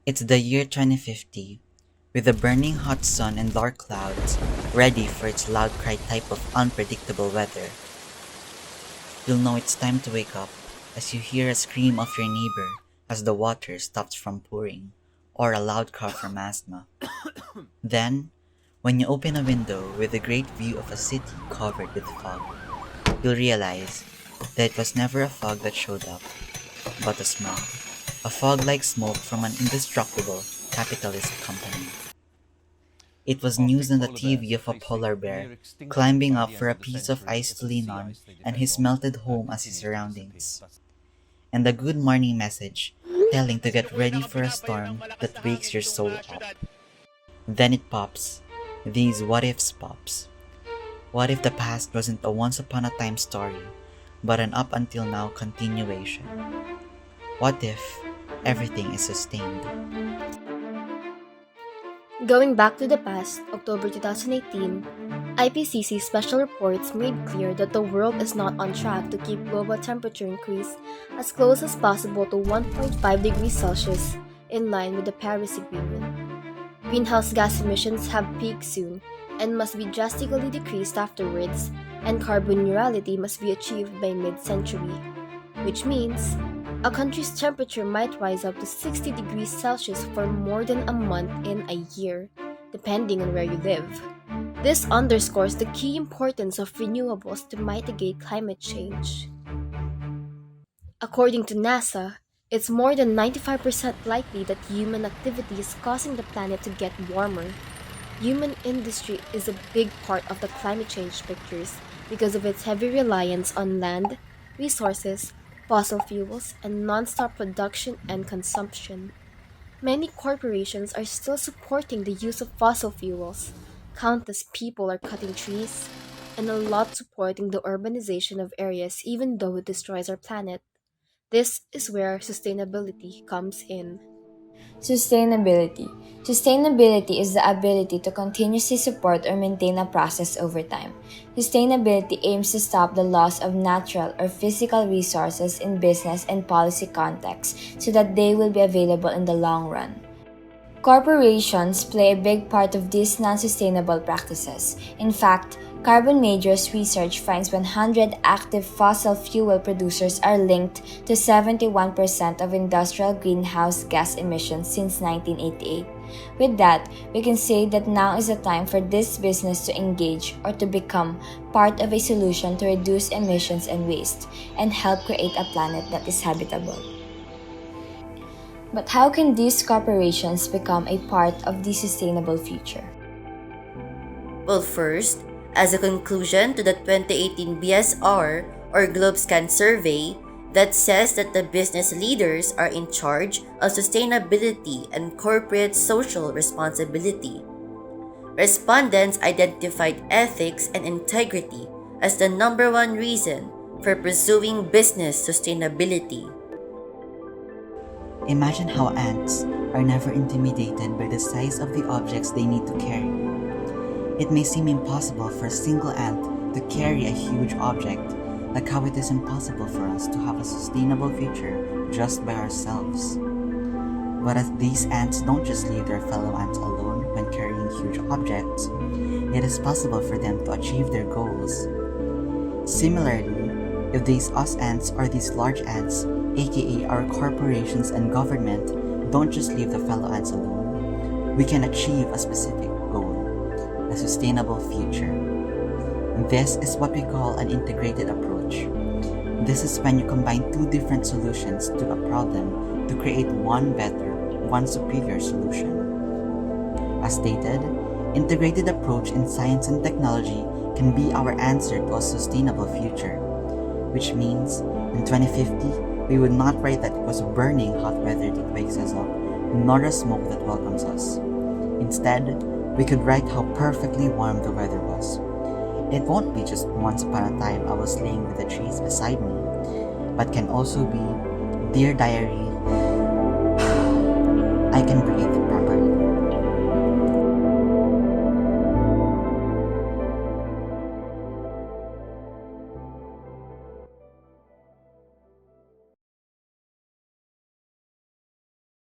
It's the year 2050, with a burning hot sun and dark clouds, ready for its loud cry type of unpredictable weather. You'll know it's time to wake up as you hear a scream of your neighbor as the water stops from pouring, or a loud cough from asthma. Then, when you open a window with a great view of a city covered with fog, you'll realize that it was never a fog that showed up, but a smog. A fog like smoke from an indestructible capitalist company. It was news on the TV of a polar bear climbing up for a piece of ice to lean on and his melted home as his surroundings. And a good morning message telling to get ready for a storm that wakes your soul up. Then it pops. These what ifs pops. What if the past wasn't a once upon a time story, but an up until now continuation? What if everything is sustained? Going back to the past, October 2018, IPCC special reports made clear that the world is not on track to keep global temperature increase as close as possible to 1.5 degrees Celsius in line with the Paris Agreement. Greenhouse gas emissions have peaked soon and must be drastically decreased afterwards, and carbon neutrality must be achieved by mid-century, which means a country's temperature might rise up to 60 degrees Celsius for more than a month in a year, depending on where you live. This underscores the key importance of renewables to mitigate climate change. According to NASA, it's more than 95% likely that human activity is causing the planet to get warmer. Human industry is a big part of the climate change pictures because of its heavy reliance on land, resources, fossil fuels, and non-stop production and consumption. Many corporations are still supporting the use of fossil fuels. Countless people are cutting trees, and a lot supporting the urbanization of areas even though it destroys our planet. This is where sustainability comes in. Sustainability. Sustainability is the ability to continuously support or maintain a process over time. Sustainability aims to stop the loss of natural or physical resources in business and policy contexts so that they will be available in the long run. Corporations play a big part of these non-sustainable practices. In fact, Carbon Majors research finds 100 active fossil fuel producers are linked to 71% of industrial greenhouse gas emissions since 1988. With that, we can say that now is the time for this business to engage or to become part of a solution to reduce emissions and waste and help create a planet that is habitable. But how can these corporations become a part of the sustainable future? Well, first, as a conclusion to the 2018 BSR or GlobeScan survey that says that the business leaders are in charge of sustainability and corporate social responsibility. Respondents identified ethics and integrity as the number one reason for pursuing business sustainability. Imagine how ants are never intimidated by the size of the objects they need to carry. It may seem impossible for a single ant to carry a huge object, like how it is impossible for us to have a sustainable future just by ourselves. But as these ants don't just leave their fellow ants alone when carrying huge objects, it is possible for them to achieve their goals. Similarly, if these us ants or these large ants, aka our corporations and government, don't just leave the fellow ants alone, we can achieve a specific goal, a sustainable future. This is what we call an integrated approach. This is when you combine two different solutions to a problem to create one better, one superior solution. As stated, integrated approach in science and technology can be our answer to a sustainable future, which means in 2050, we would not write that it was burning hot weather that wakes us up, nor a smoke that welcomes us. Instead, we could write how perfectly warm the weather was. It won't be just once upon a time I was laying with the trees beside me, but can also be, Dear Diary,